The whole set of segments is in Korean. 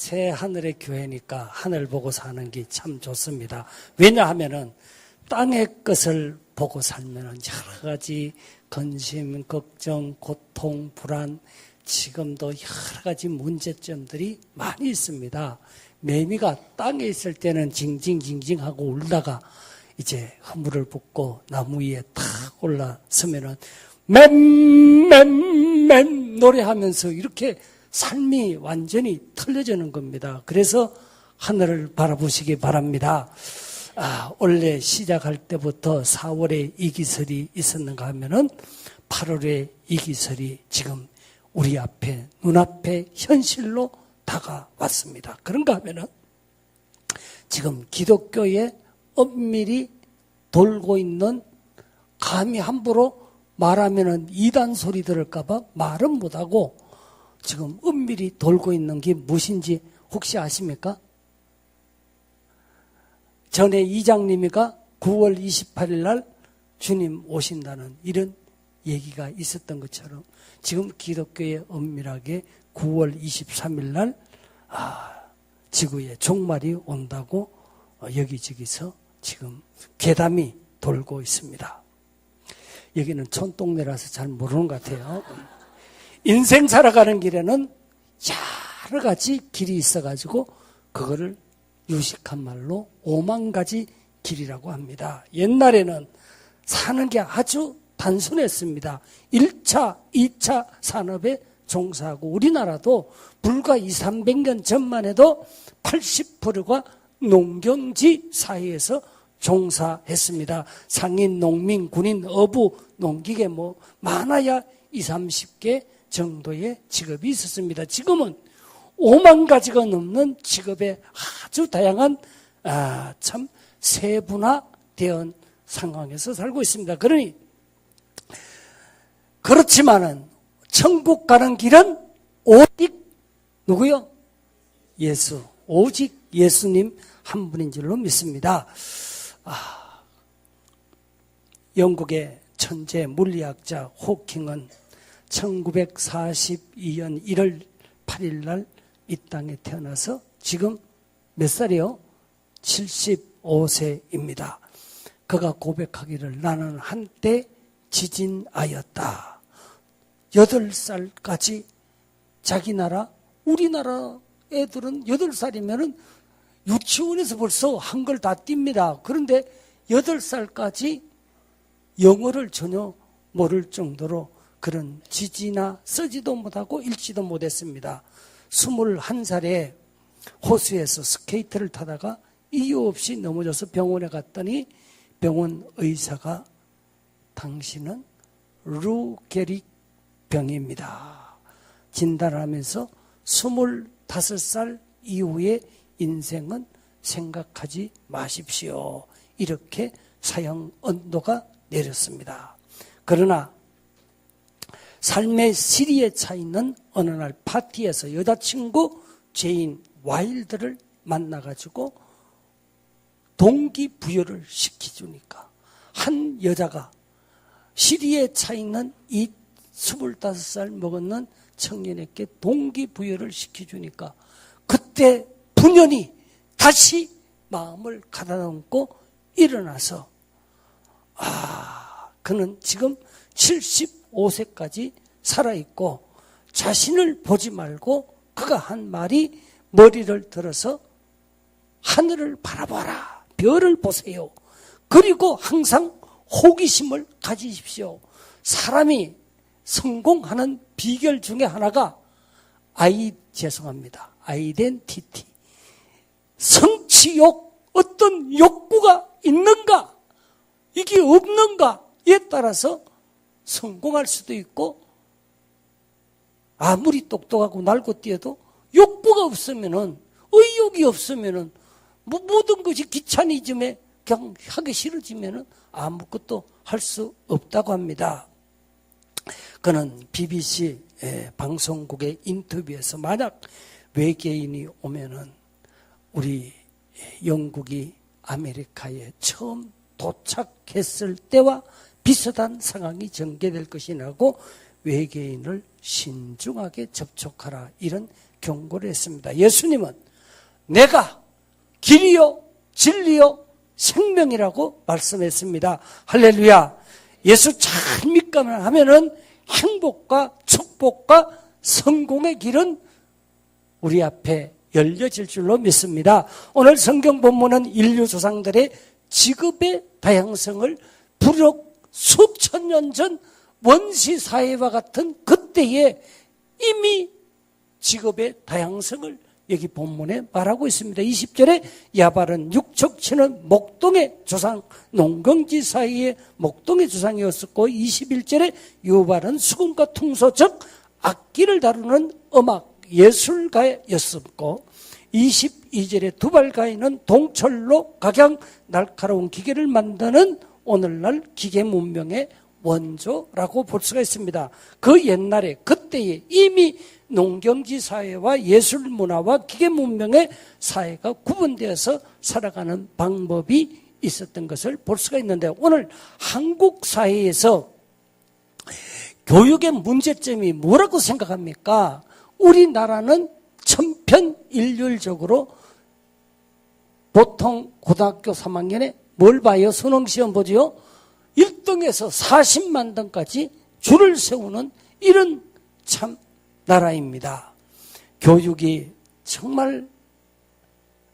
새 하늘의 교회니까 하늘 보고 사는 게 참 좋습니다. 왜냐하면은 땅의 것을 보고 살면은 여러 가지 근심, 걱정, 고통, 불안, 지금도 여러 가지 문제점들이 많이 있습니다. 매미가 땅에 있을 때는 징징징징하고 울다가 이제 허물을 붓고 나무 위에 탁 올라서면은 맴 노래하면서 이렇게 삶이 완전히 틀려지는 겁니다. 그래서 하늘을 바라보시기 바랍니다. 원래 시작할 때부터 4월에 이기설이 있었는가 하면은 8월에 이기설이 지금 우리 앞에, 눈앞에 현실로 다가왔습니다. 그런가 하면은 지금 기독교에 엄밀히 돌고 있는, 감히 함부로 말하면은 이단 소리 들을까봐 말은 못하고 지금 은밀히 돌고 있는 게 무엇인지 혹시 아십니까? 전에 이장님이가 9월 28일 날 주님 오신다는 이런 얘기가 있었던 것처럼 지금 기독교에 엄밀하게 9월 23일 날 지구에 종말이 온다고 여기저기서 지금 괴담이 돌고 있습니다. 여기는 촌동네라서 잘 모르는 것 같아요. 인생 살아가는 길에는 여러 가지 길이 있어가지고 그거를 유식한 말로 5만 가지 길이라고 합니다. 옛날에는 사는 게 아주 단순했습니다. 1차, 2차 산업에 종사하고 우리나라도 불과 200~300년 전만 해도 80%가 농경지 사회에서 종사했습니다. 상인, 농민, 군인, 어부, 농기계 많아야 20~30개 정도의 직업이 있었습니다. 지금은 5만 가지가 넘는 직업에 아주 다양한 참 세분화된 상황에서 살고 있습니다. 그렇지만은 천국 가는 길은 오직 누구요? 예수. 오직 예수님 한 분인 줄로 믿습니다. 영국의 천재 물리학자 호킹은 1942년 1월 8일 날 이 땅에 태어나서 지금 몇 살이요? 75세입니다. 그가 고백하기를 나는 한때 지진아였다. 8살까지 자기 나라, 우리나라 애들은 8살이면은 유치원에서 벌써 한글 다 띱니다. 그런데 8살까지 영어를 전혀 모를 정도로 그런 지지나 쓰지도 못하고 읽지도 못했습니다. 21살에 호수에서 스케이트를 타다가 이유 없이 넘어져서 병원에 갔더니 병원 의사가 당신은 루게릭 병입니다. 진단을 하면서 25살 이후의 인생은 생각하지 마십시오. 이렇게 사형 언도가 내렸습니다. 그러나 삶의 시리에 차 있는 어느 날 파티에서 여자친구 제인 와일드를 만나가지고 동기부여를 시켜주니까 한 여자가 시리에 차 있는 이 25살 먹었는 청년에게 동기부여를 시켜주니까 그때 분연히 다시 마음을 가다듬고 일어나서 그는 지금 75세까지 살아있고 자신을 보지 말고 그가 한 말이 머리를 들어서 하늘을 바라봐라. 별을 보세요. 그리고 항상 호기심을 가지십시오. 사람이 성공하는 비결 중에 하나가 아이덴티티. 성취욕, 어떤 욕구가 있는가, 이게 없는가에 따라서 성공할 수도 있고 아무리 똑똑하고 날고 뛰어도 욕구가 없으면은, 의욕이 없으면은 모든 것이 귀차니즘에 그냥 하기 싫어지면은 아무것도 할 수 없다고 합니다. 그는 BBC 방송국의 인터뷰에서 만약 외계인이 오면은 우리 영국이 아메리카에 처음 도착했을 때와 비슷한 상황이 전개될 것이라고 외계인을 신중하게 접촉하라, 이런 경고를 했습니다. 예수님은 내가 길이요 진리요 생명이라고 말씀했습니다. 할렐루야. 예수 잘 믿기만 하면은 행복과 축복과 성공의 길은 우리 앞에 열려질 줄로 믿습니다. 오늘 성경 본문은 인류 조상들의 직업의 다양성을 부록 수천 년 전 원시 사회와 같은 그때에 이미 직업의 다양성을 여기 본문에 말하고 있습니다. 20절에 야발은 육척치는 목동의 조상, 농경지 사이에 목동의 조상이었었고, 21절에 요발은 수금과 퉁소, 즉 악기를 다루는 음악 예술가였었고, 22절에 두발가인은 동철로 각양 날카로운 기계를 만드는 오늘날 기계 문명의 원조라고 볼 수가 있습니다. 그 옛날에 그때에 이미 농경지 사회와 예술 문화와 기계 문명의 사회가 구분되어서 살아가는 방법이 있었던 것을 볼 수가 있는데, 오늘 한국 사회에서 교육의 문제점이 뭐라고 생각합니까? 우리나라는 천편일률적으로 보통 고등학교 3학년에 뭘 봐요? 수능시험 보지요? 1등에서 40만 등까지 줄을 세우는 이런 참 나라입니다. 교육이 정말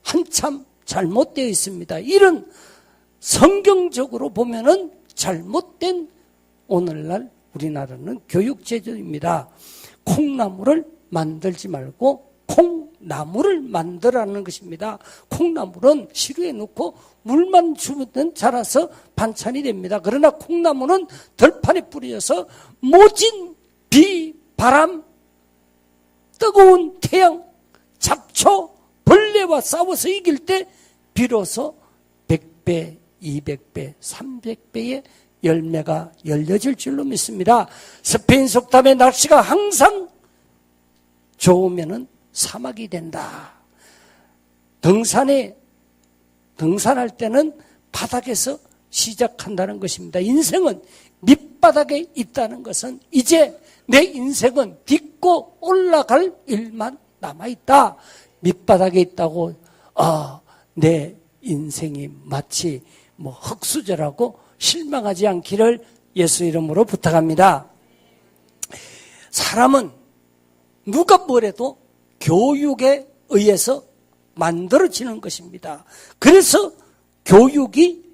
한참 잘못되어 있습니다. 이런 성경적으로 보면은 잘못된 오늘날 우리나라는 교육제도입니다. 콩나물을 만들지 말고 콩나물을 만들라는 것입니다. 콩나물은 시루에 넣고 물만 주면 자라서 반찬이 됩니다. 그러나 콩나물은 들판에 뿌려서 모진 비, 바람, 뜨거운 태양, 잡초, 벌레와 싸워서 이길 때 비로소 100배, 200배, 300배의 열매가 열려질 줄로 믿습니다. 스페인 속담에 날씨가 항상 좋으면은 사막이 된다. 등산할 때는 바닥에서 시작한다는 것입니다. 인생은 밑바닥에 있다는 것은 이제 내 인생은 딛고 올라갈 일만 남아있다. 밑바닥에 있다고 내 인생이 마치 흙수저라고 실망하지 않기를 예수 이름으로 부탁합니다. 사람은 누가 뭐래도 교육에 의해서 만들어지는 것입니다. 그래서 교육이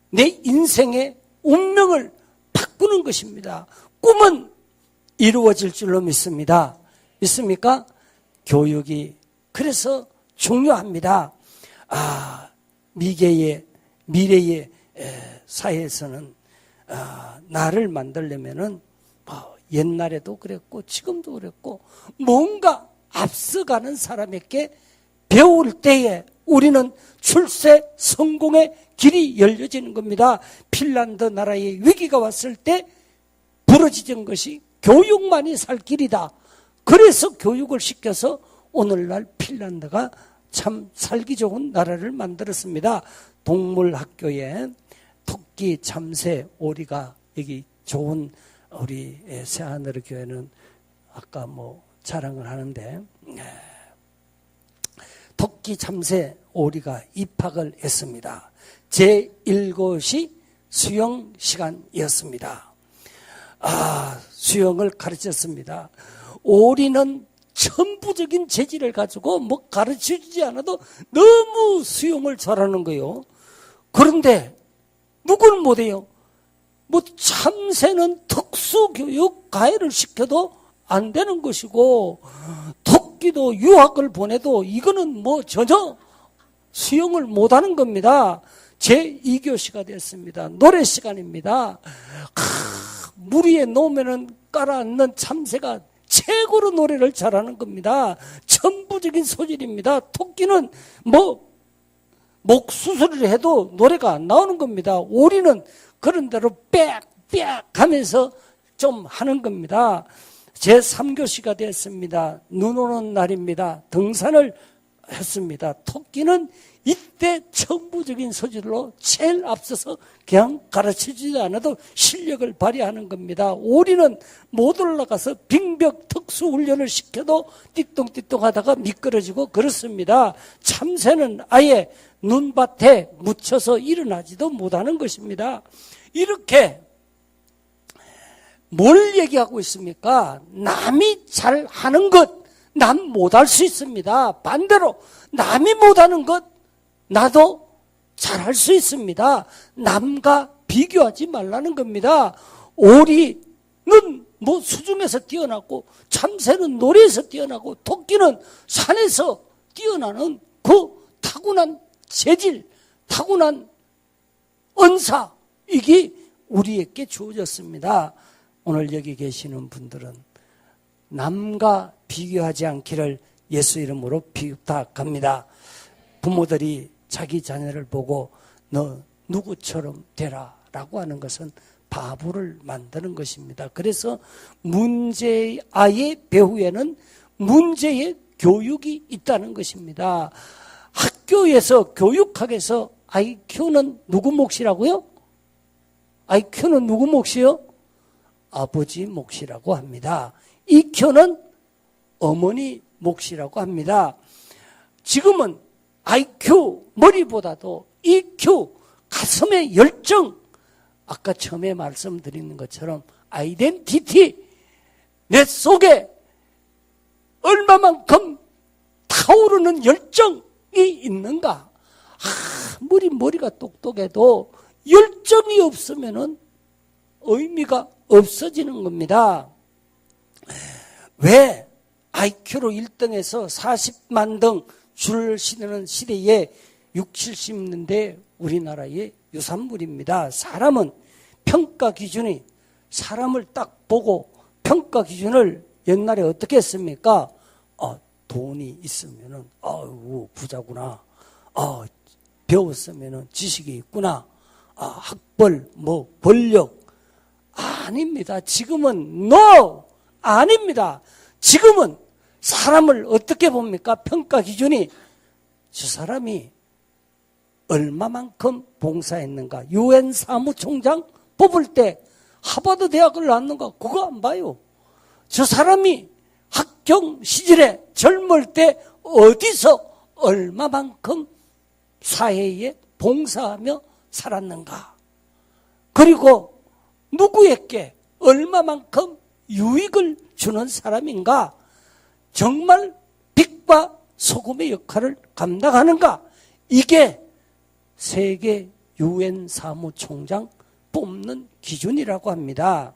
내 인생의 운명을 바꾸는 것입니다. 꿈은 이루어질 줄로 믿습니다. 믿습니까? 교육이 그래서 중요합니다. 미래의 사회에서는 나를 만들려면은 옛날에도 그랬고 지금도 그랬고 뭔가 앞서가는 사람에게 배울 때에 우리는 출세 성공의 길이 열려지는 겁니다. 핀란드 나라에 위기가 왔을 때 부러지던 것이 교육만이 살 길이다. 그래서 교육을 시켜서 오늘날 핀란드가 참 살기 좋은 나라를 만들었습니다. 동물학교에 토끼, 참새, 오리가 여기 좋은 우리 새하늘 교회는 아까 자랑을 하는데 토끼, 참새, 오리가 입학을 했습니다. 제1곳이 수영 시간이었습니다. 수영을 가르쳤습니다. 오리는 천부적인 재질을 가지고 가르쳐주지 않아도 너무 수영을 잘하는 거예요. 그런데 누구는 못해요. 참새는 특수교육 가해를 시켜도 안 되는 것이고 토끼도 유학을 보내도 이거는 전혀 수영을 못하는 겁니다. 제2교시가 됐습니다. 노래 시간입니다. 물 위에 놓으면 깔아앉는 참새가 최고로 노래를 잘하는 겁니다. 천부적인 소질입니다. 토끼는 목 수술을 해도 노래가 안 나오는 겁니다. 오리는 그런 대로 빽빽 하면서 좀 하는 겁니다. 제3교시가 됐습니다. 눈 오는 날입니다. 등산을 했습니다. 토끼는 이때 천부적인 소질로 제일 앞서서 그냥 가르쳐주지 않아도 실력을 발휘하는 겁니다. 오리는 못 올라가서 빙벽 특수훈련을 시켜도 띠똥띠똥 하다가 미끄러지고 그렇습니다. 참새는 아예 눈밭에 묻혀서 일어나지도 못하는 것입니다. 이렇게 뭘 얘기하고 있습니까? 남이 잘하는 것, 남 못할 수 있습니다. 반대로 남이 못하는 것, 나도 잘할 수 있습니다. 남과 비교하지 말라는 겁니다. 오리는 뭐 수중에서 뛰어나고, 참새는 노래에서 뛰어나고, 토끼는 산에서 뛰어나는 그 타고난 재질, 타고난 언사, 이게 우리에게 주어졌습니다. 오늘 여기 계시는 분들은 남과 비교하지 않기를 예수 이름으로 부탁합니다. 부모들이 자기 자녀를 보고 너 누구처럼 되라 라고 하는 것은 바보를 만드는 것입니다. 그래서 문제아의 배후에는 문제의 교육이 있다는 것입니다. 학교에서 교육학에서 IQ는 누구 몫이라고요? IQ는 누구 몫이요? 아버지 몫이라고 합니다. EQ는 어머니 몫이라고 합니다. 지금은 IQ 머리보다도 EQ 가슴의 열정, 아까 처음에 말씀드리는 것처럼 아이덴티티, 내 속에 얼마만큼 타오르는 열정이 있는가. 아무리 머리가 똑똑해도 열정이 없으면은 의미가 없어지는 겁니다. 왜 IQ로 1등에서 40만 등 줄 서는 시대에 60, 70년대 우리나라의 유산물입니다. 사람은 평가 기준이, 사람을 딱 보고 평가 기준을 옛날에 어떻게 했습니까? 돈이 있으면은 부자구나. 배웠으면은 지식이 있구나. 학벌, 권력. 아닙니다. 지금은 no! 아닙니다. 지금은 사람을 어떻게 봅니까? 평가 기준이 저 사람이 얼마만큼 봉사했는가. UN 사무총장 뽑을 때 하버드 대학을 나왔는가? 그거 안 봐요. 저 사람이 학경 시절에 젊을 때 어디서 얼마만큼 사회에 봉사하며 살았는가. 그리고 누구에게 얼마만큼 유익을 주는 사람인가. 정말 빛과 소금의 역할을 감당하는가. 이게 세계 UN 사무총장 뽑는 기준이라고 합니다.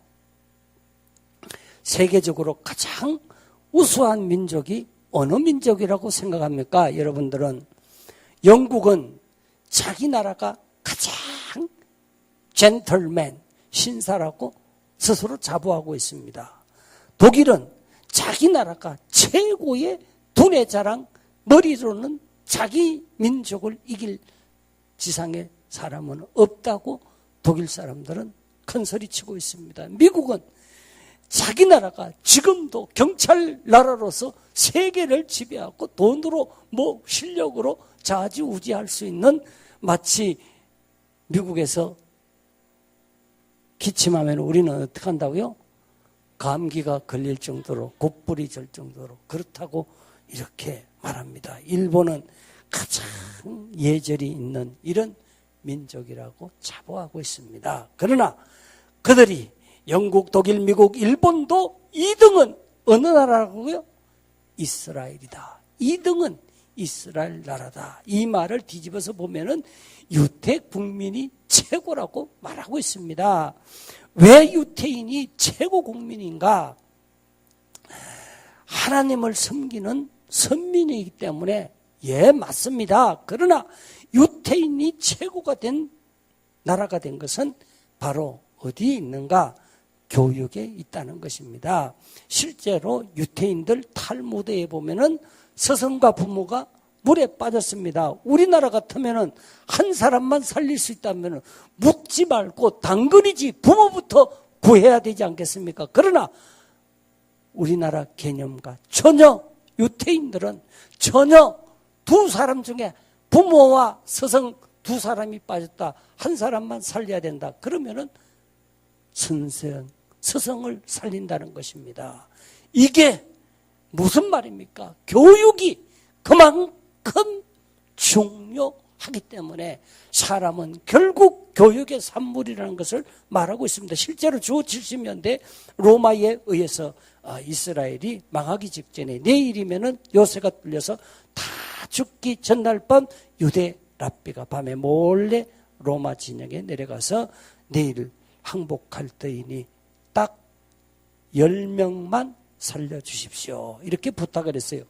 세계적으로 가장 우수한 민족이 어느 민족이라고 생각합니까? 여러분들은 영국은 자기 나라가 가장 젠틀맨, 신사라고 스스로 자부하고 있습니다. 독일은 자기 나라가 최고의 두뇌 자랑, 머리로는 자기 민족을 이길 지상의 사람은 없다고 독일 사람들은 큰 소리 치고 있습니다. 미국은 자기 나라가 지금도 경찰 나라로서 세계를 지배하고 돈으로 실력으로 좌지우지할 수 있는, 마치 미국에서 기침하면 우리는 어떻게 한다고요? 감기가 걸릴 정도로, 곧불이 절 정도로 그렇다고 이렇게 말합니다. 일본은 가장 예절이 있는 이런 민족이라고 자부하고 있습니다. 그러나 그들이 영국, 독일, 미국, 일본도 2등은 어느 나라라고요? 이스라엘이다. 2등은 이스라엘 나라다. 이 말을 뒤집어서 보면은 유태 국민이 최고라고 말하고 있습니다. 왜 유태인이 최고 국민인가? 하나님을 섬기는 선민이기 때문에 맞습니다. 그러나 유태인이 최고가 된 나라가 된 것은 바로 어디에 있는가? 교육에 있다는 것입니다. 실제로 유태인들 탈무드에 보면은 스승과 부모가 물에 빠졌습니다. 우리나라 같으면은 한 사람만 살릴 수 있다면 묻지 말고 당근이지 부모부터 구해야 되지 않겠습니까? 그러나 우리나라 개념과 전혀 유태인들은 전혀 두 사람 중에 부모와 스승 두 사람이 빠졌다. 한 사람만 살려야 된다. 그러면은 스승을 살린다는 것입니다. 이게 무슨 말입니까? 교육이 그만큼 중요하기 때문에 사람은 결국 교육의 산물이라는 것을 말하고 있습니다. 실제로 주 70년대 로마에 의해서 이스라엘이 망하기 직전에 내일이면은 요새가 뚫려서 다 죽기 전날 밤 유대 랍비가 밤에 몰래 로마 진영에 내려가서 내일 항복할 터이니 딱 10명만 살려주십시오. 이렇게 부탁을 했어요.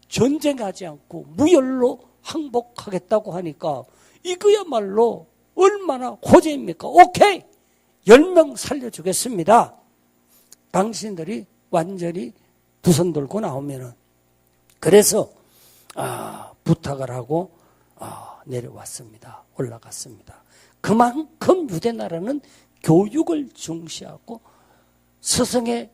전쟁하지 않고 무혈로 항복하겠다고 하니까 이거야말로 얼마나 호재입니까? 오케이! 10명 살려주겠습니다. 당신들이 완전히 두 손 들고 나오면은. 그래서 부탁을 하고 내려왔습니다. 올라갔습니다. 그만큼 유대나라는 교육을 중시하고 스승의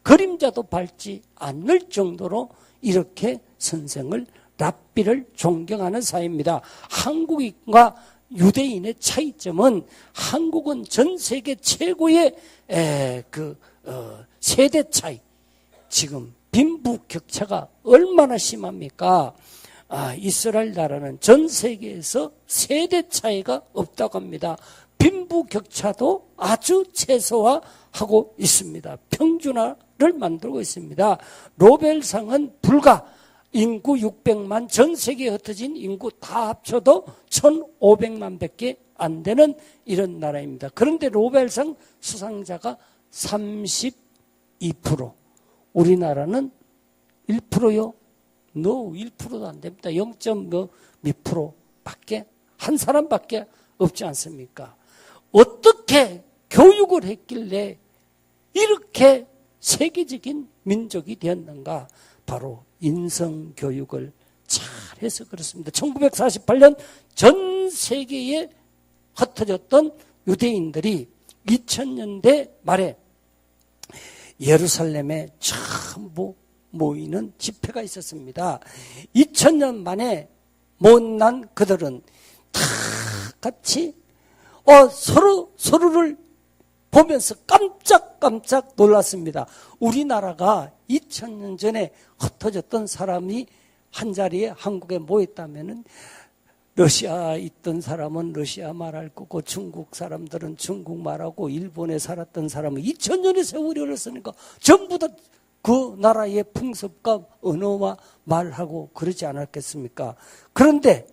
그림자도 밟지 않을 정도로 이렇게 선생을 랍비를 존경하는 사회입니다. 한국인과 유대인의 차이점은 한국은 전 세계 최고의 세대 차이, 지금 빈부격차가 얼마나 심합니까? 이스라엘 나라는 전 세계에서 세대 차이가 없다고 합니다. 빈부격차도 아주 최소화하고 있습니다. 평준화를 만들고 있습니다. 노벨상은 불과 인구 600만, 전 세계에 흩어진 인구 다 합쳐도 1,500만 밖에 안 되는 이런 나라입니다. 그런데 노벨상 수상자가 32%. 우리나라는 1%요? No, 1%도 안 됩니다. 0.몇% 밖에, 한 사람밖에 없지 않습니까? 어떻게 교육을 했길래 이렇게 세계적인 민족이 되었는가? 바로 인성교육을 잘해서 그렇습니다. 1948년 전 세계에 흩어졌던 유대인들이 2000년대 말에 예루살렘에 전부 모이는 집회가 있었습니다. 2000년 만에 못난 그들은 다 같이 서로를 보면서 깜짝깜짝 놀랐습니다. 우리나라가 2000년 전에 흩어졌던 사람이 한자리에 한국에 모였다면은 러시아에 있던 사람은 러시아 말할 거고 중국 사람들은 중국 말하고 일본에 살았던 사람은 2000년의 세월이 흘렀으니까 전부 다 그 나라의 풍습과 언어와 말하고 그러지 않았겠습니까? 그런데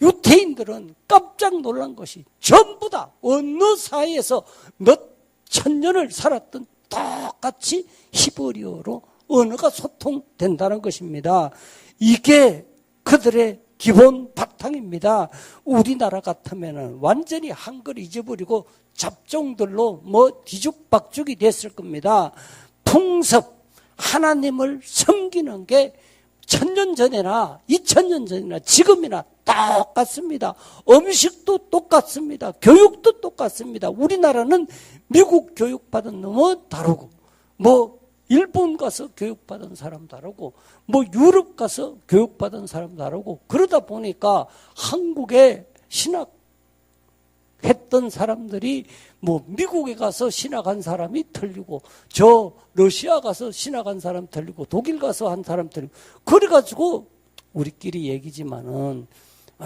유대인들은 깜짝 놀란 것이 전부 다 어느 사회에서 몇 천년을 살았던 똑같이 히브리어로 언어가 소통된다는 것입니다. 이게 그들의 기본 바탕입니다. 우리나라 같으면 완전히 한글 잊어버리고 잡종들로 뒤죽박죽이 됐을 겁니다. 풍습, 하나님을 섬기는 게 1000년 전이나 2000년 전이나 지금이나 똑같습니다. 음식도 똑같습니다. 교육도 똑같습니다. 우리나라는 미국 교육받은 놈은 다르고, 일본 가서 교육받은 사람 다르고, 유럽 가서 교육받은 사람 다르고, 그러다 보니까 한국에 신학했던 사람들이 미국에 가서 신학한 사람이 틀리고, 러시아 가서 신학한 사람 틀리고, 독일 가서 한 사람 틀리고, 그래가지고 우리끼리 얘기지만은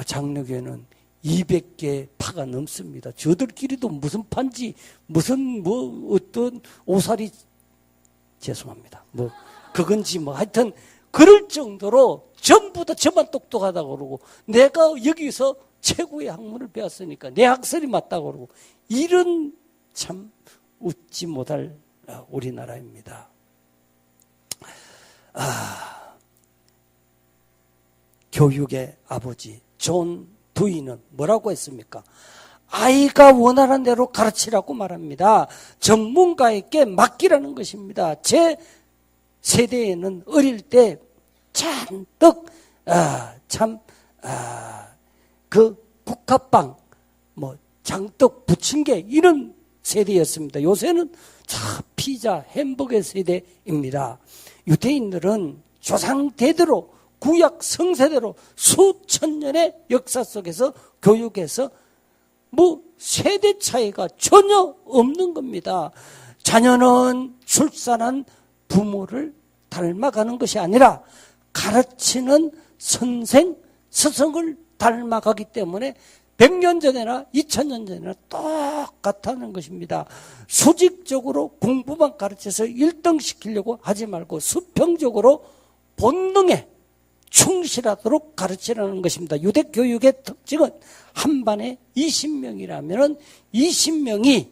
장로교회는 200개 파가 넘습니다. 저들끼리도 무슨 판지, 무슨 어떤 오사리, 죄송합니다. 그건지 하여튼 그럴 정도로 전부 다 저만 똑똑하다고 그러고, 내가 여기서 최고의 학문을 배웠으니까 내 학설이 맞다고 그러고, 이런 참 웃지 못할 우리나라입니다. 교육의 아버지 존 두이는 뭐라고 했습니까? 아이가 원하는 대로 가르치라고 말합니다. 전문가에게 맡기라는 것입니다. 제 세대에는 어릴 때 잔뜩 그 국화빵, 장떡, 부침개 이런 세대였습니다. 요새는 피자, 햄버거 세대입니다. 유대인들은 조상 대대로 구약 성세대로 수천 년의 역사 속에서 교육에서 뭐 세대 차이가 전혀 없는 겁니다. 자녀는 출산한 부모를 닮아가는 것이 아니라 가르치는 선생, 스승을 닮아가기 때문에 100년 전이나 2000년 전이나 똑같다는 것입니다. 수직적으로 공부만 가르쳐서 1등 시키려고 하지 말고 수평적으로 본능에 충실하도록 가르치라는 것입니다. 유대 교육의 특징은 한 반에 20명이라면 20명이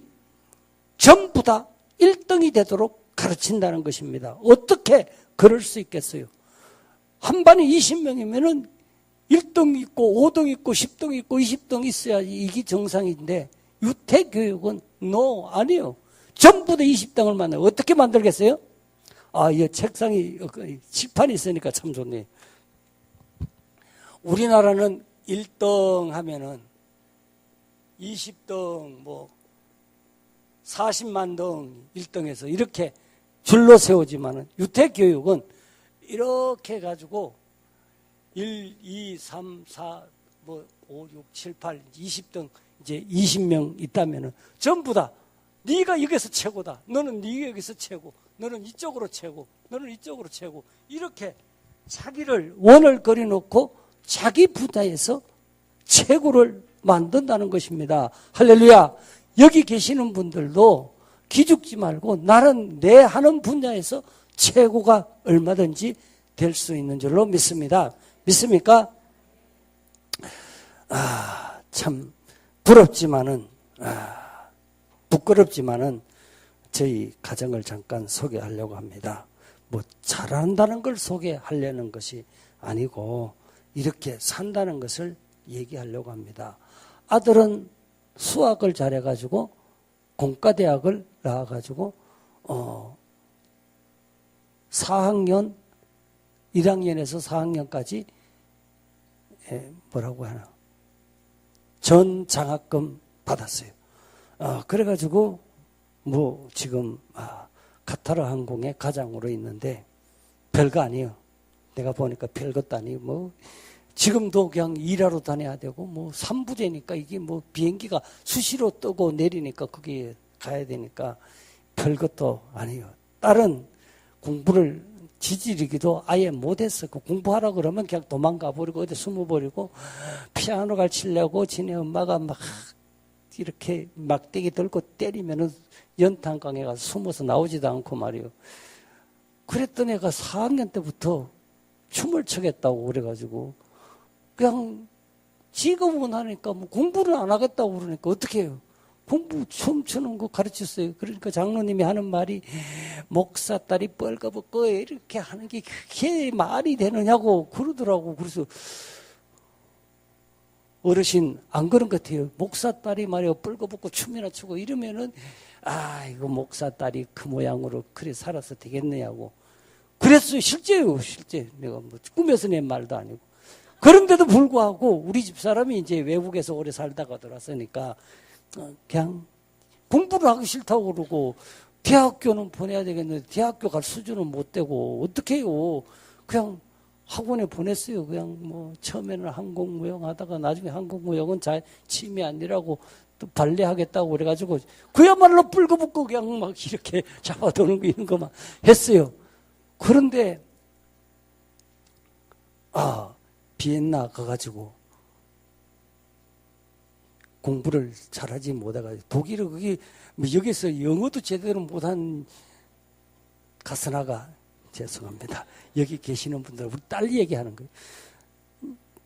전부 다 1등이 되도록 가르친다는 것입니다. 어떻게 그럴 수 있겠어요? 한 반에 20명이면 1등 있고 5등 있고 10등 있고 20등 있어야지 이게 정상인데 유태교육은 아니에요. 전부 다 20등을 만들어요. 어떻게 만들겠어요? 이 책상이 칠판이 있으니까 참 좋네. 우리나라는 1등 하면은 20등 40만 등 1등에서 이렇게 줄로 세우지만은 유태교육은 이렇게 해가지고 1, 2, 3, 4, 5, 6, 7, 8, 20등 이제 20명 있다면은 전부 다 네가 여기서 최고다. 너는 네가 여기서 최고. 너는 이쪽으로 최고. 너는 이쪽으로 최고. 이렇게 자기를 원을 그려놓고 자기 분야에서 최고를 만든다는 것입니다. 할렐루야. 여기 계시는 분들도 기죽지 말고 나는 내 하는 분야에서 최고가 얼마든지 될 수 있는 줄로 믿습니다. 믿습니까? 참 부럽지만은 부끄럽지만은 저희 가정을 잠깐 소개하려고 합니다. 잘한다는 걸 소개하려는 것이 아니고 이렇게 산다는 것을 얘기하려고 합니다. 아들은 수학을 잘해가지고 공과대학을 나와가지고 4학년 1학년에서 4학년까지 뭐라고 하나 전 장학금 받았어요. 그래가지고 지금 카타르 항공의 가장으로 있는데 별거 아니에요. 내가 보니까 별것도 아니에요. 지금도 그냥 일하러 다녀야 되고 3부제니까 이게 비행기가 수시로 뜨고 내리니까 거기에 가야 되니까 별것도 아니에요. 딸은 공부를 지지리기도 아예 못했었고 공부하라 그러면 그냥 도망가 버리고 어디 숨어버리고 피아노 가르치려고 지네 엄마가 막 이렇게 막대기 들고 때리면은 연탄강에 가서 숨어서 나오지도 않고 말이에요. 그랬던 애가 4학년 때부터 춤을 추겠다고 그래가지고 그냥 지가 원하니까 공부를 안 하겠다고 그러니까 어떻게 해요? 공부 춤추는 거 가르쳤어요. 그러니까 장로님이 하는 말이 목사 딸이 뻘거벗고 이렇게 하는 게 그게 말이 되느냐고 그러더라고. 그래서 어르신 안 그런 것 같아요. 목사 딸이 말이야 뻘거벗고 춤이나 추고 이러면은 이거 목사 딸이 그 모양으로 그래 살아서 되겠느냐고. 그랬어요. 실제요. 실제 내가 꿈에서 낸 말도 아니고. 그런데도 불구하고 우리 집사람이 이제 외국에서 오래 살다가 돌아서니까 그냥 공부를 하기 싫다고 그러고 대학교는 보내야 되겠는데 대학교 갈 수준은 못 되고 어떻게 해요. 그냥 학원에 보냈어요. 그냥 처음에는 항공무용 하다가 나중에 항공무용은 취미 아니라고 또 발레하겠다고 그래가지고 그야말로 뿔거붙고 그냥 막 이렇게 잡아도는 거 이런 거만 했어요. 그런데 비엔나 가가지고 공부를 잘하지 못해가지고 독일어 그게 여기서 영어도 제대로 못한 가스나가 죄송합니다. 여기 계시는 분들 우리 딸 얘기하는 거예요.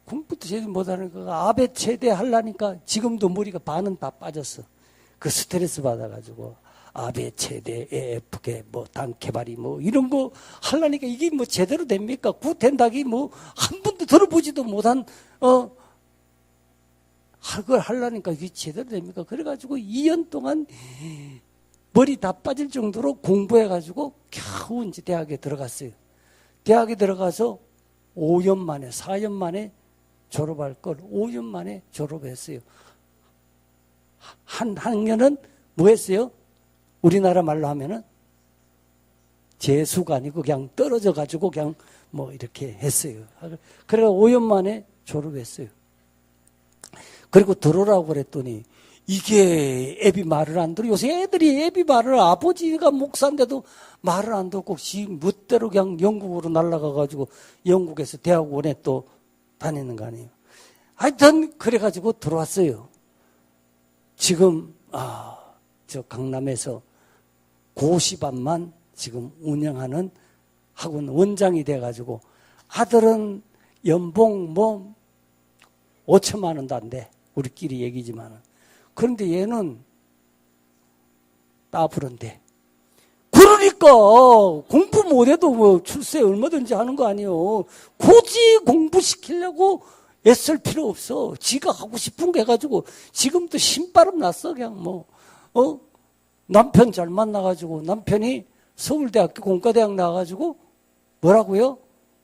공부도 제대로 못하는 거가 아베 최대 하려니까 지금도 머리가 반은 다 빠졌어. 그 스트레스 받아가지고 아베 최대 AF게 단케바리 이런 거 하려니까 이게 제대로 됩니까? 구텐닥이 한 번도 들어보지도 못한 그걸 하려니까 이게 제대로 됩니까? 그래가지고 2년 동안 머리 다 빠질 정도로 공부해가지고 겨우 이제 대학에 들어갔어요. 대학에 들어가서 5년 만에, 4년 만에 졸업할 걸 5년 만에 졸업했어요. 한 학년은 뭐 했어요? 우리나라 말로 하면은 재수가 아니고 그냥 떨어져가지고 그냥 뭐 이렇게 했어요. 그래가 5년 만에 졸업했어요. 그리고 들어오라고 그랬더니 이게 애비 말을 안 들어. 요새 애들이 애비 말을, 아버지가 목사인데도 말을 안 듣고 지 멋대로 그냥 영국으로 날아가가지고 영국에서 대학원에 또 다니는 거 아니에요. 하여튼 그래가지고 들어왔어요. 지금 저 강남에서 고시반만 지금 운영하는 학원 원장이 돼가지고, 아들은 연봉 뭐 5천만 원도 안 돼. 우리끼리 얘기지만은. 그런데 얘는 따부른데. 그러니까 공부 못해도 뭐 출세 얼마든지 하는 거 아니에요. 굳이 공부시키려고 애쓸 필요 없어. 지가 하고 싶은 게 해가지고 지금도 신바람 났어. 그냥 뭐 남편 잘 만나가지고, 남편이 서울대학교 공과대학 나와가지고 뭐라고요?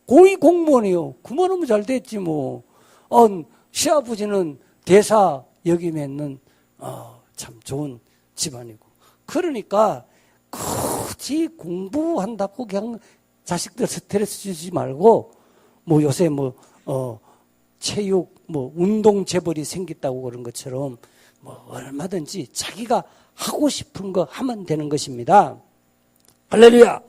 고위공무원이요. 그만하면 잘 됐지 뭐. 시아버지는 대사 역임했는 참 좋은 집안이고. 그러니까 굳이 공부한다고 그냥 자식들 스트레스 주지 말고, 뭐 요새 뭐 체육 뭐 운동 재벌이 생겼다고 그런 것처럼 뭐 얼마든지 자기가 하고 싶은 거 하면 되는 것입니다. 할렐루야.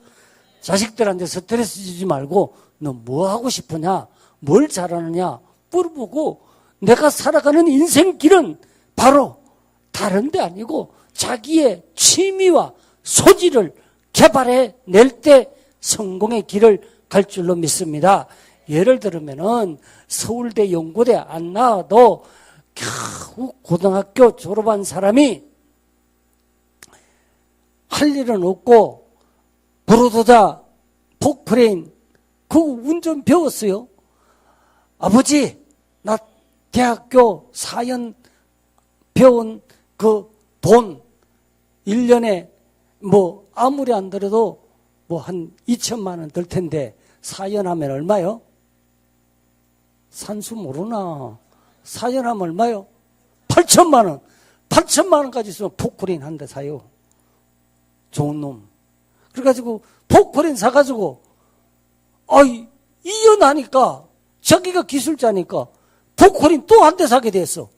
자식들한테 스트레스 주지 말고 너 뭐 하고 싶으냐, 뭘 잘하느냐 물어보고, 내가 살아가는 인생길은 바로 다른 데 아니고 자기의 취미와 소질을 개발해 낼 때 성공의 길을 갈 줄로 믿습니다. 예를 들면은 서울대 연고대 안 나와도 겨우 고등학교 졸업한 사람이 할 일은 없고 브로도자, 포크레인 그 운전 배웠어요. 아버지, 나 대학교 4년 배운 그 돈 1년에 뭐 아무리 안 들어도 뭐 한 2천만 원 들 텐데 4년 하면 얼마요? 산수 모르나? 4년 하면 얼마요? 8천만 원. 8천만 원까지 있으면 포크레인 한 대 사요. 좋은 놈. 그래가지고 포크레인 사가지고 2년 하니까 자기가 기술자니까 포크레인 또 한 대 사게 됐어.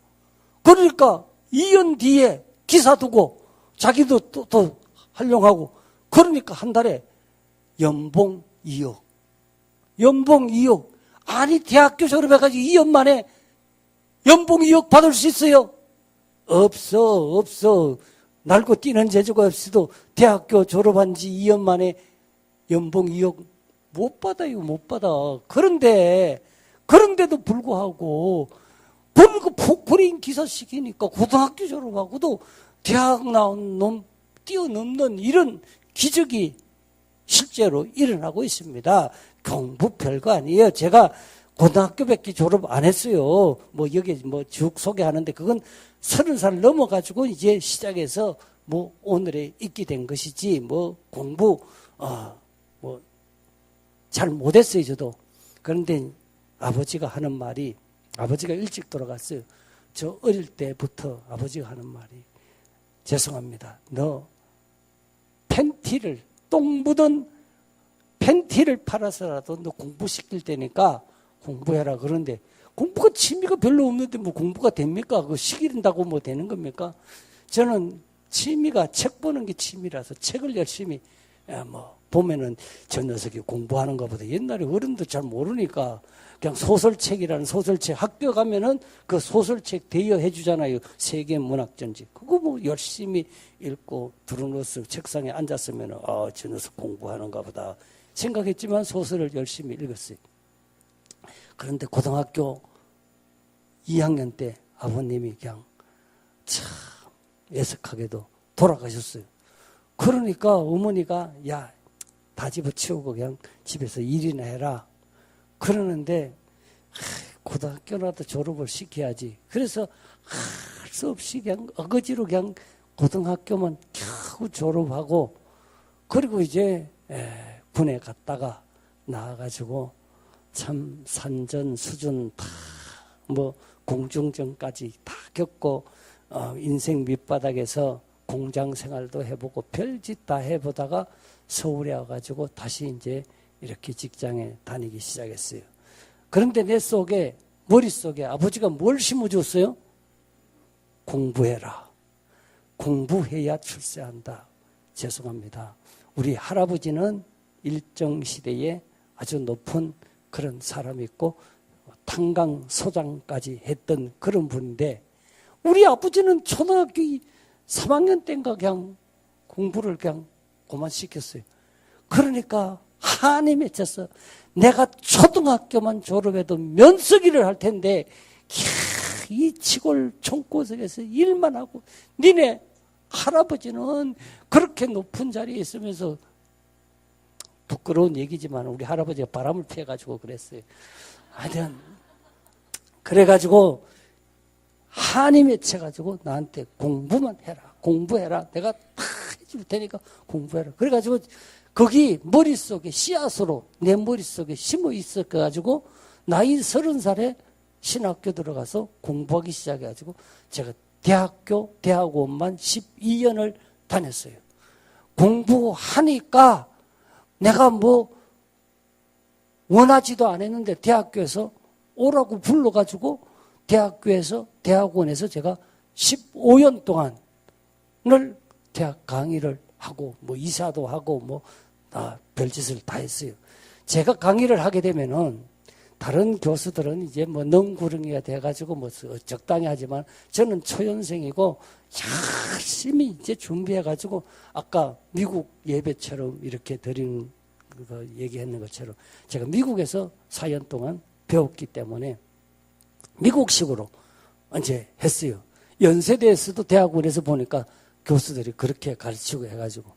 그러니까 2년 뒤에 기사 두고 자기도 또 활용하고, 그러니까 한 달에 연봉 2억. 연봉 2억. 아니 대학교 졸업해가지고 2년 만에 연봉 2억 받을 수 있어요? 없어. 날고 뛰는 재주가 없어도 대학교 졸업한 지 2년 만에 연봉 2억 못 받아요. 못 받아. 그런데도 불구하고 그 포크레인 기사 시키니까 고등학교 졸업하고도 대학 나온 놈 뛰어넘는 이런 기적이 실제로 일어나고 있습니다. 공부 별거 아니에요. 제가 고등학교밖에 졸업 안 했어요. 뭐 여기 뭐 쭉 소개하는데 그건 30살 넘어가지고 이제 시작해서 뭐 오늘에 있게 된 것이지, 뭐 공부 뭐 잘 못했어요 저도. 그런데 아버지가 하는 말이, 아버지가 일찍 돌아갔어요. 저 어릴 때부터 아버지가 하는 말이, 죄송합니다, 너 팬티를, 똥 묻은 팬티를 팔아서라도 너 공부시킬 테니까 공부해라. 그런데 공부가 취미가 별로 없는데 뭐 공부가 됩니까? 그거 시킨다고 뭐 되는 겁니까? 저는 취미가 책 보는 게 취미라서 책을 열심히 뭐 보면은 저 녀석이 공부하는 것보다 옛날에 어른도 잘 모르니까 그냥 소설책이라는 소설책, 학교 가면은 그 소설책 대여해 주잖아요. 세계 문학 전집. 그거 뭐 열심히 읽고 들어누워서 책상에 앉았으면은 저 녀석 공부하는가 보다 생각했지만 소설을 열심히 읽었어요. 그런데 고등학교 2학년 때 아버님이 그냥 참 애석하게도 돌아가셨어요. 그러니까 어머니가 야, 다 집어치우고 그냥 집에서 일이나 해라. 그러는데 고등학교라도 졸업을 시켜야지. 그래서 할 수 없이 그냥 어거지로 그냥 고등학교만 겨우 졸업하고, 그리고 이제 군에 갔다가 나와가지고 참 산전 수전 다 뭐 공중전까지 다 겪고 인생 밑바닥에서 공장 생활도 해보고 별짓 다 해보다가 서울에 와가지고 다시 이제 이렇게 직장에 다니기 시작했어요. 그런데 내 속에, 머릿속에 아버지가 뭘 심어줬어요? 공부해라. 공부해야 출세한다. 죄송합니다. 우리 할아버지는 일정 시대에 아주 높은 그런 사람이었고 탄광 소장까지 했던 그런 분인데 우리 아버지는 초등학교 3학년 때인가 그냥 공부를 그냥 그만시켰어요. 그러니까 한이 맺혀서 내가 초등학교만 졸업해도 면서기를 할 텐데 이 시골 총고석에서 일만 하고 니네 할아버지는 그렇게 높은 자리에 있으면서 부끄러운 얘기지만 우리 할아버지가 바람을 피해가지고 그랬어요. 하여튼 그래가지고 한이 맺혀가지고 나한테 공부만 해라. 공부해라. 내가 다 해줄 테니까 공부해라. 그래가지고 거기 머릿속에 씨앗으로 내 머릿속에 심어 있어가지고 나이 30살에 신학교 들어가서 공부하기 시작해가지고 제가 대학원만 12년을 다녔어요. 공부하니까 내가 뭐 원하지도 않았는데 대학교에서 오라고 불러가지고 대학원에서 제가 15년 동안을 대학 강의를 하고 뭐 이사도 하고 뭐 별짓을 다 했어요. 제가 강의를 하게 되면은 다른 교수들은 이제 뭐 능구렁이가 돼가지고 뭐 적당히 하지만 저는 초연생이고 열심히 이제 준비해가지고 아까 미국 예배처럼 이렇게 드리는 거 얘기했는 것처럼 제가 미국에서 4년 동안 배웠기 때문에 미국식으로 이제 했어요. 연세대에서도 대학원에서 보니까 교수들이 그렇게 가르치고 해가지고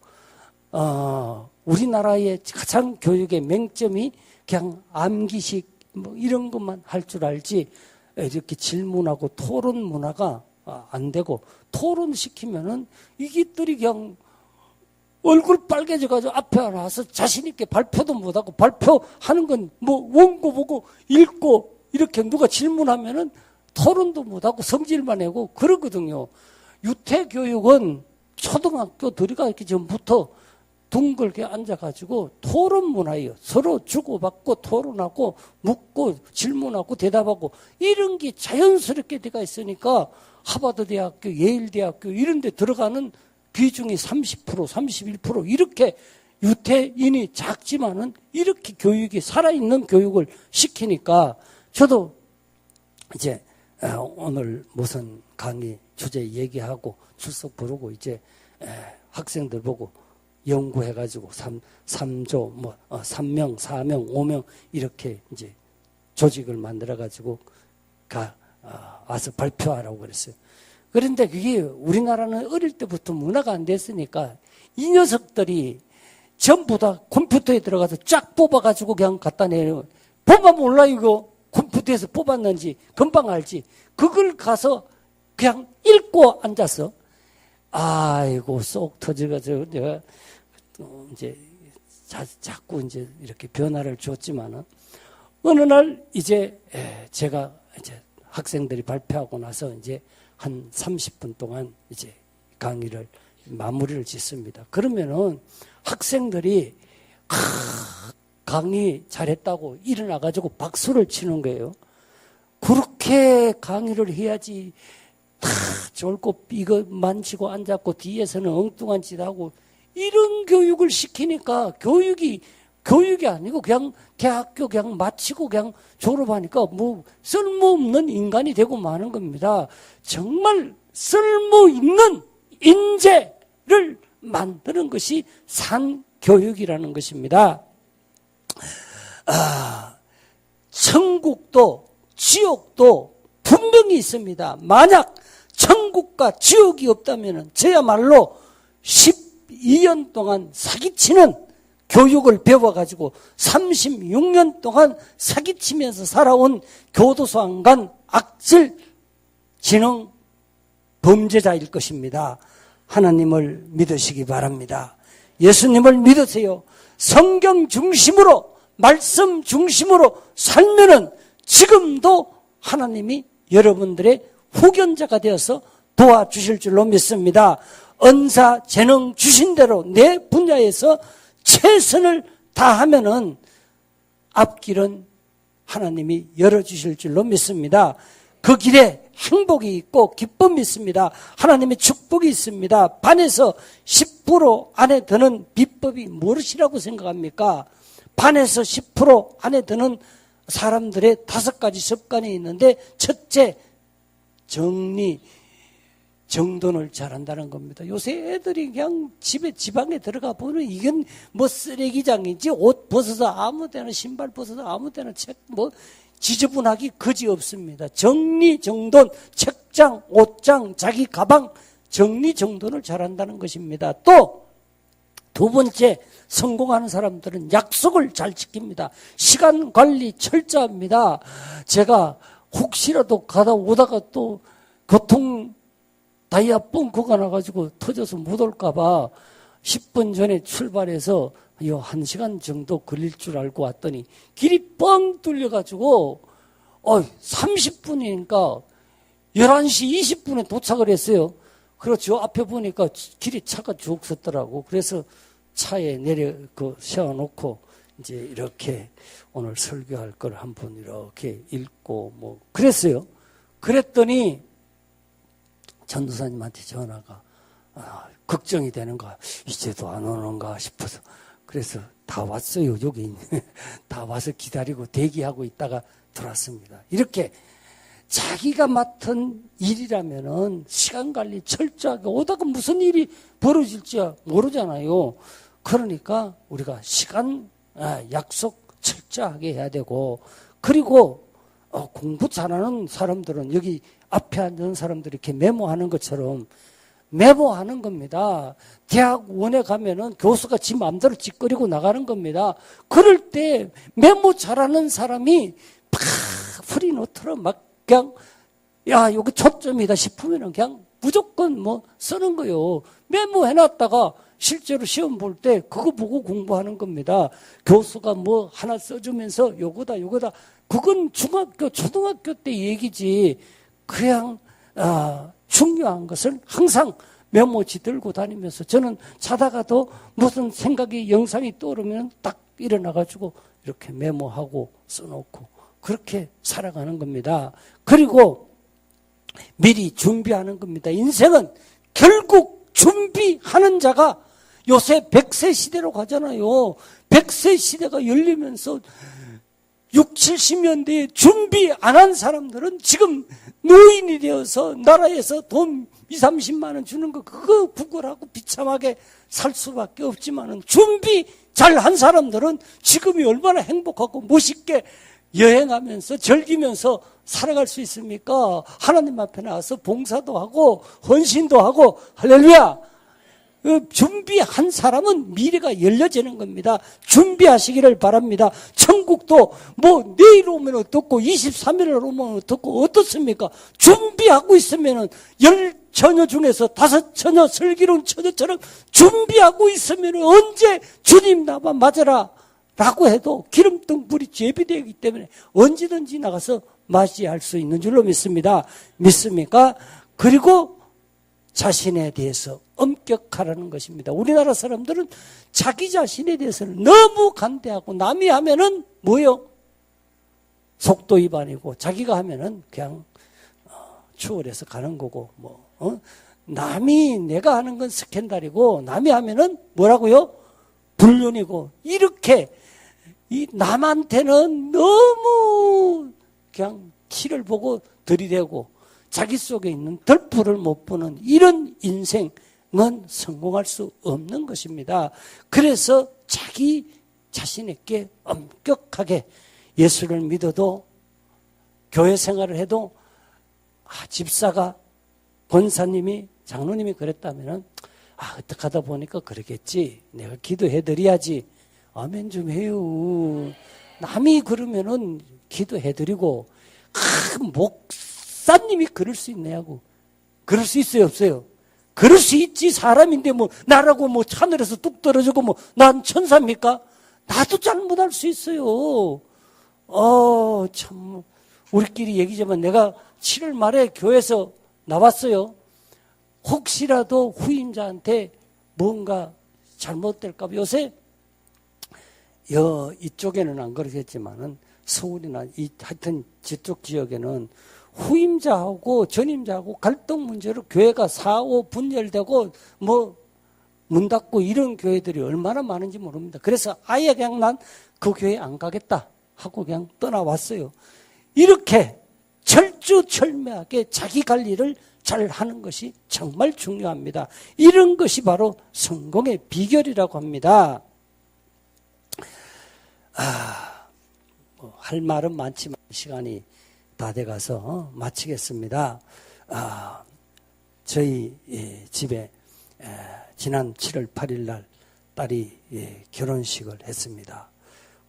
우리나라의 가장 교육의 맹점이 그냥 암기식 뭐 이런 것만 할 줄 알지 이렇게 질문하고 토론 문화가 안 되고 토론시키면은 이것들이 그냥 얼굴 빨개져가지고 앞에 나와서 자신있게 발표도 못하고 발표하는 건 뭐 원고 보고 읽고 이렇게 누가 질문하면은 토론도 못하고 성질만 내고 그러거든요. 유태교육은 초등학교 들어가기 전부터 둥글게 앉아가지고 토론 문화예요. 서로 주고받고 토론하고 묻고 질문하고 대답하고 이런 게 자연스럽게 돼가 있으니까 하버드 대학교, 예일 대학교 이런 데 들어가는 비중이 30%, 31% 이렇게 유태인이 작지만은 이렇게 교육이 살아있는 교육을 시키니까 저도 이제 오늘 무슨 강의 주제 얘기하고 출석 부르고 이제 학생들 보고 연구해가지고 3조, 뭐, 3명, 4명, 5명, 이렇게 이제 조직을 만들어가지고 와서 발표하라고 그랬어요. 그런데 그게 우리나라는 어릴 때부터 문화가 안 됐으니까 이 녀석들이 전부 다 컴퓨터에 들어가서 쫙 뽑아가지고 그냥 갖다 내요. 보면 몰라, 이거. 컴퓨터에서 뽑았는지 금방 알지. 그걸 가서 그냥 읽고 앉았어. 아이고, 쏙 터져가지고 내가 이제 자꾸 이제 이렇게 변화를 줬지만은 어느 날 이제 제가 이제 학생들이 발표하고 나서 이제 한 30분 동안 이제 강의를 마무리를 짓습니다. 그러면은 학생들이 강의 잘했다고 일어나가지고 박수를 치는 거예요. 그렇게 강의를 해야지 다 졸고 이거 만지고 앉았고 뒤에서는 엉뚱한 짓 하고 이런 교육을 시키니까 교육이 아니고 그냥 대학교 그냥 마치고 그냥 졸업하니까 뭐 쓸모없는 인간이 되고 마는 겁니다. 정말 쓸모있는 인재를 만드는 것이 산교육이라는 것입니다. 천국도 지옥도 분명히 있습니다. 만약 천국과 지옥이 없다면 저야말로 12년 동안 사기치는 교육을 배워가지고 36년 동안 사기치면서 살아온 교도소 안 간 악질 지능 범죄자일 것입니다. 하나님을 믿으시기 바랍니다. 예수님을 믿으세요. 성경 중심으로 말씀 중심으로 살면은 지금도 하나님이 여러분들의 후견자가 되어서 도와주실 줄로 믿습니다. 은사 재능 주신 대로 내 분야에서 최선을 다하면은 앞길은 하나님이 열어주실 줄로 믿습니다. 그 길에 행복이 있고 기쁨이 있습니다. 하나님의 축복이 있습니다. 반에서 10% 안에 드는 비법이 무엇이라고 생각합니까? 반에서 10% 안에 드는 사람들의 5가지 습관이 있는데, 첫째, 정리, 정돈을 잘한다는 겁니다. 요새 애들이 그냥 집에 지방에 들어가 보면 이건 뭐 쓰레기장인지 옷 벗어서 아무 데나, 신발 벗어서 아무 데나 책 뭐 지저분하기 그지 없습니다. 정리 정돈, 책장, 옷장, 자기 가방 정리 정돈을 잘한다는 것입니다. 또 두 번째, 성공하는 사람들은 약속을 잘 지킵니다. 시간 관리 철저합니다. 제가 혹시라도 가다 오다가 또 교통 다이아 뻥커가 나가지고 터져서 못 올까봐 10분 전에 출발해서 1시간 정도 걸릴 줄 알고 왔더니 길이 뻥 뚫려가지고 30분이니까 11시 20분에 도착을 했어요. 그렇죠. 앞에 보니까 길이 차가 쭉 섰더라고. 그래서 차에 세워놓고 이제 이렇게 오늘 설교할 걸 한번 이렇게 읽고 뭐 그랬어요. 그랬더니 전도사님한테 전화가 걱정이 되는 거야. 이제도 안 오는가 싶어서. 그래서 다 왔어요. 여기 다 와서 기다리고 대기하고 있다가 들어왔습니다. 이렇게 자기가 맡은 일이라면은 시간 관리 철저하게, 오다가 무슨 일이 벌어질지 모르잖아요. 그러니까 우리가 시간 약속 철저하게 해야 되고, 그리고 공부 잘하는 사람들은 여기 앞에 앉은 사람들이 이렇게 메모하는 것처럼 메모하는 겁니다. 대학원에 가면은 교수가 지 마음대로 찌꺼리고 나가는 겁니다. 그럴 때 메모 잘하는 사람이 팍 프리노트로 막 그냥 여기 초점이다 싶으면은 그냥 무조건 뭐 쓰는 거요. 메모해놨다가 실제로 시험 볼 때 그거 보고 공부하는 겁니다. 교수가 뭐 하나 써주면서 요거다 그건 중학교 초등학교 때 얘기지. 그냥 중요한 것을 항상 메모지 들고 다니면서, 저는 자다가도 무슨 생각이 영상이 떠오르면 딱 일어나가지고 이렇게 메모하고 써놓고 그렇게 살아가는 겁니다. 그리고 미리 준비하는 겁니다. 인생은 결국 준비하는 자가, 요새 100세 시대로 가잖아요. 100세 시대가 열리면서 60, 70년대에 준비 안 한 사람들은 지금 노인이 되어서 나라에서 돈 20, 30만 원 주는 거 그거 구걸하고 비참하게 살 수밖에 없지만은, 준비 잘 한 사람들은 지금이 얼마나 행복하고 멋있게 여행하면서 즐기면서 살아갈 수 있습니까? 하나님 앞에 나와서 봉사도 하고 헌신도 하고, 할렐루야! 준비한 사람은 미래가 열려지는 겁니다. 준비하시기를 바랍니다. 천국도 뭐 내일 오면 어떻고 23일 오면 어떻고 어떻습니까? 준비하고 있으면은 10처녀 중에서 5처녀, 슬기로운 처녀처럼 준비하고 있으면 언제 주님 나와 맞아라 라고 해도 기름등 불이 예비되어 있기 때문에 언제든지 나가서 맞이할 수 있는 줄로 믿습니다. 믿습니까? 그리고 자신에 대해서 엄격하라는 것입니다. 우리나라 사람들은 자기 자신에 대해서는 너무 간대하고, 남이 하면은 뭐요? 속도 위반이고, 자기가 하면은 그냥 추월해서 가는 거고, 남이, 내가 하는 건 스캔들이고 남이 하면은 뭐라고요? 불륜이고, 이렇게 이 남한테는 너무 그냥 티를 보고 들이대고 자기 속에 있는 덜프를 못 보는 이런 인생은 성공할 수 없는 것입니다. 그래서 자기 자신에게 엄격하게, 예수를 믿어도 교회 생활을 해도 집사가, 권사님이, 장로님이 그랬다면은 어떻게 하다 보니까 그러겠지, 내가 기도해드려야지, 아멘 좀 해요. 남이 그러면은 기도해드리고, 목사님이 그럴 수 있냐고. 그럴 수 있어요, 없어요? 그럴 수 있지. 사람인데 뭐 나라고 뭐 하늘에서 뚝 떨어지고 뭐 난 천사입니까? 나도 잘못할 수 있어요. 참, 우리끼리 얘기지만 내가 7월 말에 교회에서 나왔어요. 혹시라도 후임자한테 뭔가 잘못될까 봐. 요새 이쪽에는 안 그러겠지만은 서울이나 하여튼 저쪽 지역에는 후임자하고 전임자하고 갈등 문제로 교회가 4-5 분열되고 문 닫고 이런 교회들이 얼마나 많은지 모릅니다. 그래서 아예 그냥 난 그 교회 안 가겠다 하고 그냥 떠나왔어요. 이렇게 철두철미하게 자기 관리를 잘 하는 것이 정말 중요합니다. 이런 것이 바로 성공의 비결이라고 합니다. 할 말은 많지만 시간이 다 돼가서 마치겠습니다. 저희 집에 지난 7월 8일 날 딸이 결혼식을 했습니다.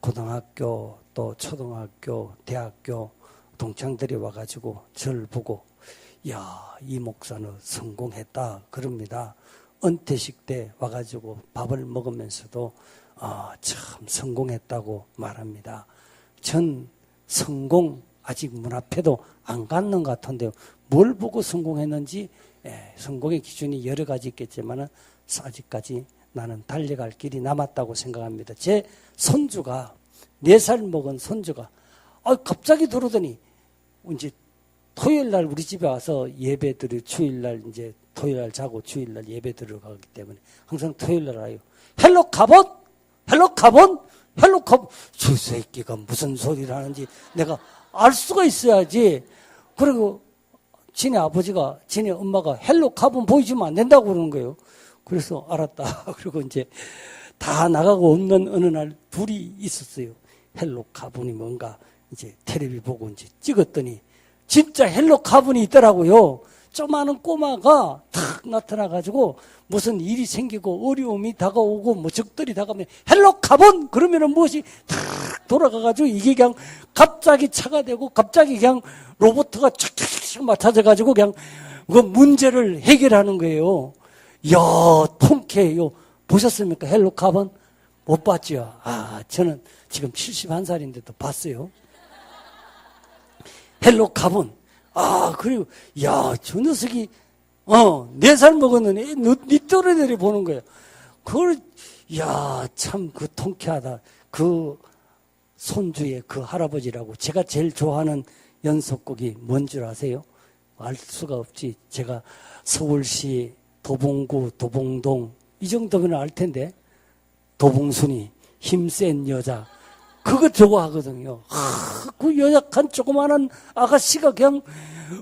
고등학교 또 초등학교 대학교 동창들이 와가지고 저를 보고 야, 이 목사는 성공했다 그럽니다. 은퇴식 때 와가지고 밥을 먹으면서도 참 성공했다고 말합니다. 전 성공 아직 문 앞에도 안 갔는 것 같은데요. 뭘 보고 성공했는지 성공의 기준이 여러 가지 있겠지만 아직까지 나는 달려갈 길이 남았다고 생각합니다. 제 손주가 4살 먹은 손주가 갑자기 들어오더니 이제 토요일 날 우리 집에 와서 예배 드려 주일 날 이제 토요일 날 자고 주일 날 예배 들어가기 때문에 항상 토요일 날 와요. 헬로 카본? 헬로 카본? 헬로 카본? 저 새끼가 무슨 소리를 하는지 내가 알 수가 있어야지. 그리고 지네 아버지가 지네 엄마가 헬로 카본 보여주면 안 된다고 그러는 거예요. 그래서 알았다. 그리고 이제 다 나가고 없는 어느 날 둘이 있었어요. 헬로 카본이 뭔가 이제 텔레비 보고 이제 찍었더니 진짜 헬로 카본이 있더라고요. 조그마한 꼬마가 탁 나타나가지고 무슨 일이 생기고 어려움이 다가오고 적들이 다가오면 헬로 카본 그러면은 무엇이 탁 돌아가가지고 이게 그냥 갑자기 차가 되고 갑자기 그냥 로봇가 착착착 맡아져가지고 그냥 그 문제를 해결하는 거예요. 이야, 통쾌해요. 보셨습니까? 헬로 카본? 못 봤죠? 저는 지금 71살인데도 봤어요. 헬로 카본. 그리고, 야, 저 녀석이, 4살 먹었는데, 니 또래들이 보는 거예요. 그걸, 야, 참, 통쾌하다. 그 손주의 그 할아버지라고. 제가 제일 좋아하는 연속곡이 뭔 줄 아세요? 알 수가 없지. 제가 서울시 도봉구, 도봉동, 이 정도면 알 텐데. 도봉순이, 힘센 여자. 그거 좋아하거든요. 그 연약한 조그마한 아가씨가 그냥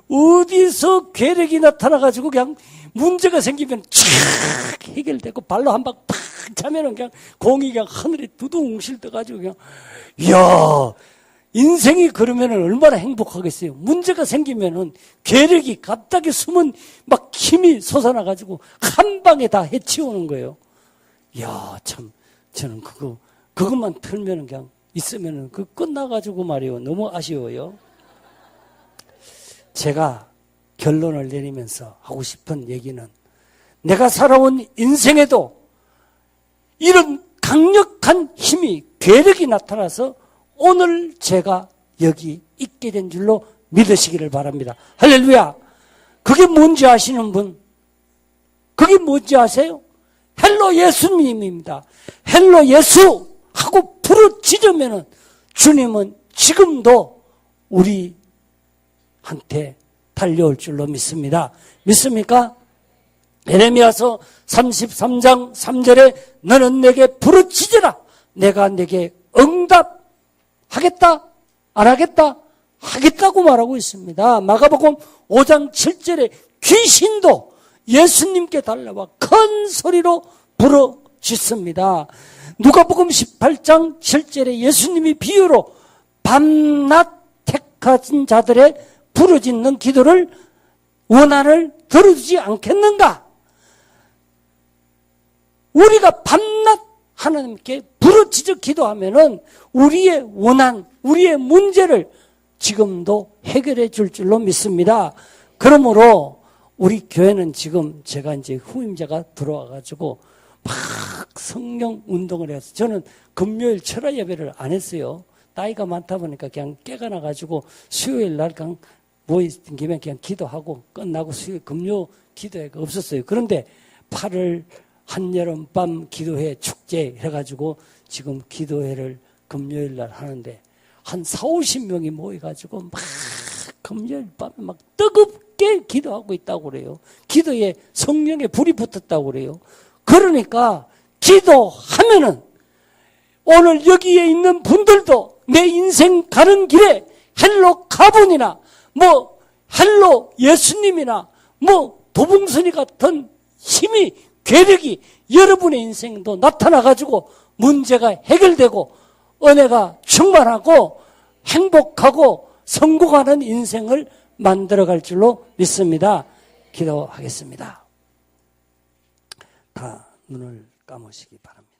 어디서 괴력이 나타나가지고 그냥 문제가 생기면 촥 해결되고 발로 한 방 팍 차면은 그냥 공이 그냥 하늘에 두둥실 떠가지고 그냥 이야, 인생이 그러면은 얼마나 행복하겠어요. 문제가 생기면은 괴력이 갑자기 숨은 막 힘이 솟아나가지고 한 방에 다 해치우는 거예요. 이야, 참, 저는 그것만 틀면은 그냥 있으면은 끝나가지고 말이에요. 너무 아쉬워요. 제가 결론을 내리면서 하고 싶은 얘기는 내가 살아온 인생에도 이런 강력한 힘이 괴력이 나타나서 오늘 제가 여기 있게 된 줄로 믿으시기를 바랍니다. 할렐루야. 그게 뭔지 아시는 분? 그게 뭔지 아세요? 헬로 예수님입니다. 헬로 예수 하고 부르짖으면은 주님은 지금도 우리한테 달려올 줄로 믿습니다. 믿습니까? 예레미야서 33장 3절에 너는 내게 부르짖으라. 내가 내게 응답하겠다? 안 하겠다? 하겠다고 말하고 있습니다. 마가복음 5장 7절에 귀신도 예수님께 달려와 큰 소리로 부르짖습니다. 누가복음 18장 7절에 예수님이 비유로 밤낮 택하신 자들의 부르짖는 기도를 원한을 들어주지 않겠는가? 우리가 밤낮 하나님께 부르짖어 기도하면은 우리의 원한, 우리의 문제를 지금도 해결해 줄 줄로 믿습니다. 그러므로 우리 교회는 지금 제가 이제 후임자가 들어와가지고 막 성령 운동을 해서 저는 금요일 철야 예배를 안 했어요. 나이가 많다 보니까 그냥 깨가 나가지고 수요일 날 그냥 모이는 김에 그냥 기도하고 끝나고 수요일 금요 기도회가 없었어요. 그런데 8월 한여름밤 기도회 축제 해가지고 지금 기도회를 금요일 날 하는데 한 40~50명이 모여가지고 막 금요일 밤에 막 뜨겁게 기도하고 있다고 그래요. 기도에 성령의 불이 붙었다고 그래요. 그러니까 기도하면은 오늘 여기에 있는 분들도 내 인생 가는 길에 헬로 가본이나 뭐 헬로 예수님이나 뭐 도봉선이 같은 힘이 괴력이 여러분의 인생도 나타나가지고 문제가 해결되고 은혜가 충만하고 행복하고 성공하는 인생을 만들어갈 줄로 믿습니다. 기도하겠습니다. 다 눈을 감으시기 바랍니다.